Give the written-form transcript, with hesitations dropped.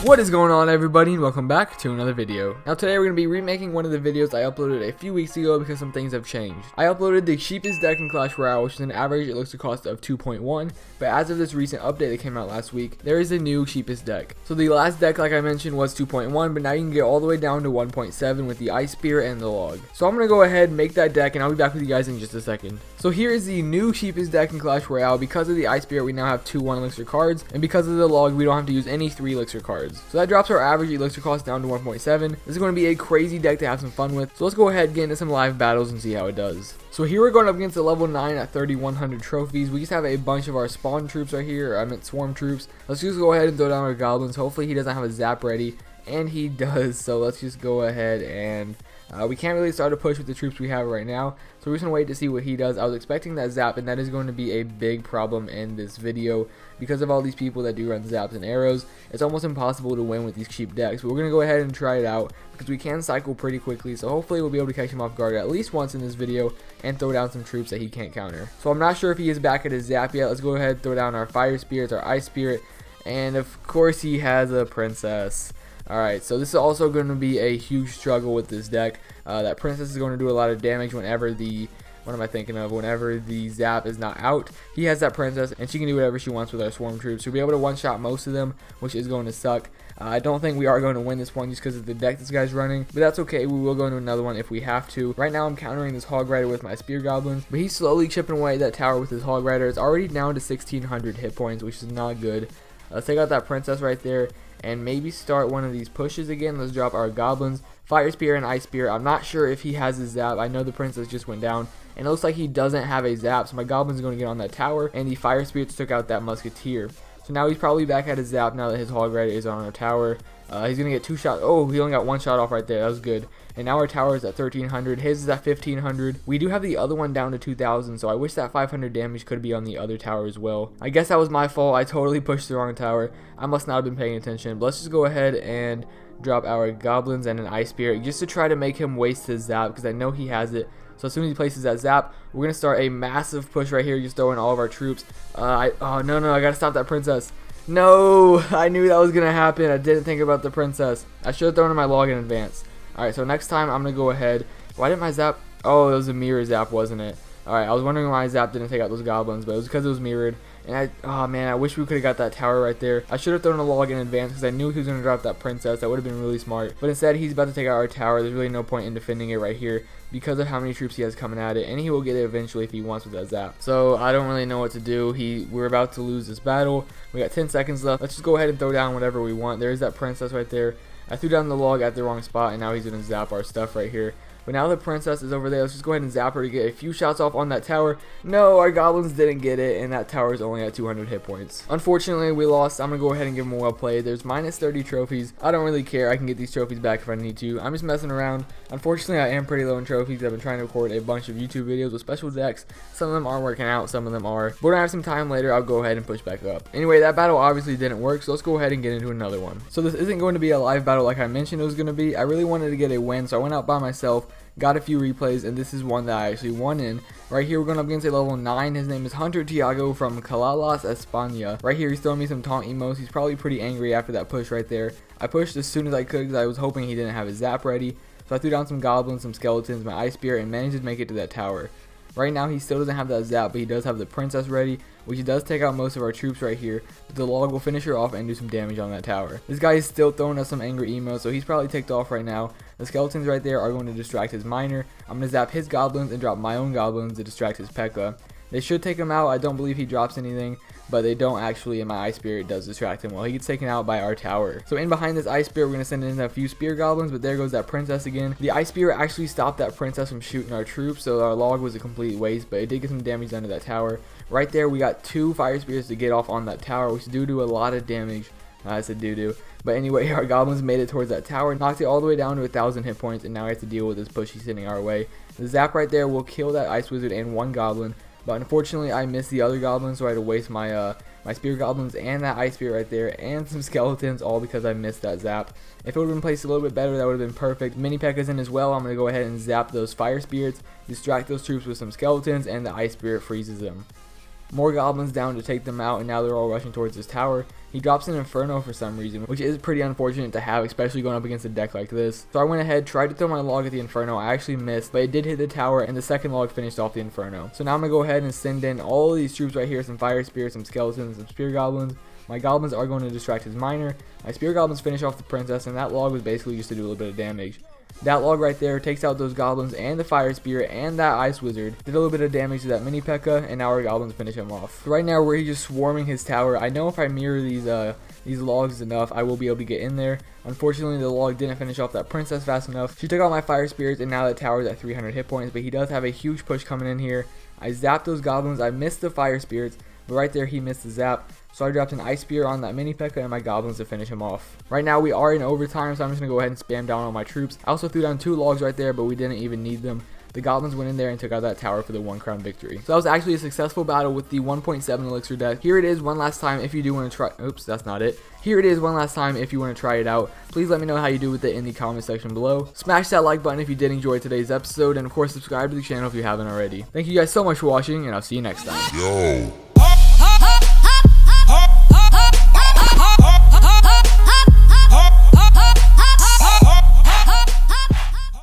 What is going on, everybody, and welcome back to another video. Now today we're going to be remaking one of the videos I uploaded a few weeks ago because some things have changed. I uploaded the cheapest deck in Clash Royale, which is an average elixir cost of 2.1, but as of this recent update that came out last week, there is a new cheapest deck. So the last deck, like I mentioned, was 2.1, but now you can get all the way down to 1.7 with the Ice Spear and the log. So I'm going to go ahead and make that deck, and I'll be back with you guys in just a second. So here is the new cheapest deck in Clash Royale. Because of the Ice Spear, we now have 2 1 elixir cards, and because of the log, we don't have to use any 3 elixir cards. So that drops our average elixir cost down to 1.7. This is going to be a crazy deck to have some fun with. So let's go ahead and get into some live battles and see how it does. So here we're going up against a level 9 at 3100 trophies. We just have a bunch of our spawn troops right here. I meant swarm troops. Let's just go ahead and throw down our goblins. Hopefully he doesn't have a zap ready, and he does. So let's just go ahead and we can't really start a push with the troops we have right now, so we're just going to wait to see what he does. I was expecting that zap, and that is going to be a big problem in this video because of all these people that do run zaps and arrows. It's almost impossible to win with these cheap decks, but we're going to go ahead and try it out because we can cycle pretty quickly, so hopefully we'll be able to catch him off guard at least once in this video and throw down some troops that he can't counter. So I'm not sure if he is back at his zap yet. Let's go ahead and throw down our fire spirits, our ice spirit, and of course he has a princess. Alright, so this is also going to be a huge struggle with this deck. That princess is going to do a lot of damage whenever the, whenever the zap is not out. He has that princess, and she can do whatever she wants with our swarm troops. She'll be able to one-shot most of them, which is going to suck. I don't think we are going to win this one just because of the deck this guy's running, but that's okay. We will go into another one if we have to. Right now I'm countering this hog rider with my spear goblins, but he's slowly chipping away at that tower with his hog rider. It's already down to 1600 hit points, which is not good. Let's take out that princess right there and maybe start one of these pushes again. Let's drop our goblins, fire spear and ice spear. I'm not sure if he has a zap. I know the princess just went down, and it looks like he doesn't have a zap, so my goblin's going to get on that tower, and the fire spirits took out that musketeer. So now he's probably back at his zap now that his hog rider is on our tower. He's going to get 2 shots. Oh, he only got 1 shot off right there. That was good. And now our tower is at 1300. His is at 1500. We do have the other one down to 2000, so I wish that 500 damage could be on the other tower as well. I guess that was my fault. I totally pushed the wrong tower. I must not have been paying attention. But let's just go ahead and drop our goblins and an ice spirit just to try to make him waste his zap because I know he has it. So as soon as he places that zap, we're going to start a massive push right here, just throwing all of our troops. Oh, no, I got to stop that princess. No, I knew that was going to happen. I didn't think about the princess. I should have thrown in my log in advance. Alright, so next time I'm going to go ahead. Why didn't my zap? Oh, it was a mirror zap, wasn't it? Alright, I was wondering why my zap didn't take out those goblins, but it was because it was mirrored. And oh man, I wish we could have got that tower right there. I should have thrown a log in advance because I knew he was going to drop that princess. That would have been really smart. But instead, he's about to take out our tower. There's really no point in defending it right here because of how many troops he has coming at it. And he will get it eventually if he wants with that zap. So I don't really know what to do. We're about to lose this battle. We got 10 seconds left. Let's just go ahead and throw down whatever we want. There's that princess right there. I threw down the log at the wrong spot, and now he's going to zap our stuff right here. But now the princess is over there. Let's just go ahead and zap her to get a few shots off on that tower. No, our goblins didn't get it, and that tower is only at 200 hit points. Unfortunately, we lost. I'm going to go ahead and give him a well played. There's minus 30 trophies. I don't really care. I can get these trophies back if I need to. I'm just messing around. Unfortunately, I am pretty low in trophies. I've been trying to record a bunch of YouTube videos with special decks. Some of them aren't working out. Some of them are. But when I have some time later, I'll go ahead and push back up. Anyway, that battle obviously didn't work, so let's go ahead and get into another one. So this isn't going to be a live battle like I mentioned it was going to be. I really wanted to get a win, so I went out by myself. Got a few replays, and this is one that I actually won in. Right here, we're going up against a level 9. His name is Hunter Tiago from Calalas, España. Right here, he's throwing me some taunt emotes. He's probably pretty angry after that push right there. I pushed as soon as I could because I was hoping he didn't have his zap ready. So I threw down some goblins, some skeletons, my ice spear, and managed to make it to that tower. Right now, he still doesn't have that zap, but he does have the princess ready, which does take out most of our troops right here. But the log will finish her off and do some damage on that tower. This guy is still throwing us some angry emotes, so he's probably ticked off right now. The skeletons right there are going to distract his miner. I'm going to zap his goblins and drop my own goblins to distract his P.E.K.K.A. They should take him out. I don't believe he drops anything, but they don't actually, and my ice spirit does distract him. Well, he gets taken out by our tower. So in behind this ice spirit, we're going to send in a few spear goblins, but there goes that princess again. The ice spirit actually stopped that princess from shooting our troops, so our log was a complete waste, but it did get some damage under that tower. Right there, we got 2 fire spirits to get off on that tower, which do a lot of damage. I said doo-doo. But anyway, our goblins made it towards that tower, knocked it all the way down to 1000 hit points, and now we have to deal with this push he's sending our way. The zap right there will kill that ice wizard and 1 goblin, but unfortunately I missed the other goblins, so I had to waste my my spear goblins and that ice spear right there and some skeletons, all because I missed that zap. If it would have been placed a little bit better, that would have been perfect. Mini P.E.K.K.A's in as well. I'm going to go ahead and zap those fire spirits, distract those troops with some skeletons, and the ice spirit freezes them. more goblins down to take them out, and now they're all rushing towards his tower. He drops an Inferno for some reason, which is pretty unfortunate to have, especially going up against a deck like this. So I went ahead, tried to throw my log at the Inferno. I actually missed, but it did hit the tower, and the second log finished off the Inferno. So now I'm going to go ahead and send in all of these troops right here, some Fire Spears, some Skeletons, some Spear Goblins. My Goblins are going to distract his Miner. My Spear Goblins finish off the Princess, and that log was basically just to do a little bit of damage. That log right there takes out those Goblins and the Fire Spear and that Ice Wizard. Did a little bit of damage to that mini P.E.K.K.A. and now our Goblins finish him off. So right now we're just swarming his tower. I know if I mirror these logs enough, I will be able to get in there. Unfortunately, the log didn't finish off that Princess fast enough. She took out my Fire Spirits, and now that tower's at 300 hit points, but he does have a huge push coming in here. I zapped those Goblins. I missed the Fire Spirits, but right there he missed the zap. So I dropped an Ice Spear on that mini P.E.K.K.A. and my Goblins to finish him off. Right now we are in overtime, so I'm just going to go ahead and spam down all my troops. I also threw down 2 logs right there, but we didn't even need them. The Goblins went in there and took out that tower for the 1 crown victory. So that was actually a successful battle with the 1.7 Elixir deck. Here it is one last time if you do want to try. Oops, that's not it. Here it is one last time if you want to try it out. Please let me know how you do with it in the comment section below. Smash that like button if you did enjoy today's episode, and of course subscribe to the channel if you haven't already. Thank you guys so much for watching, and I'll see you next time. Yo.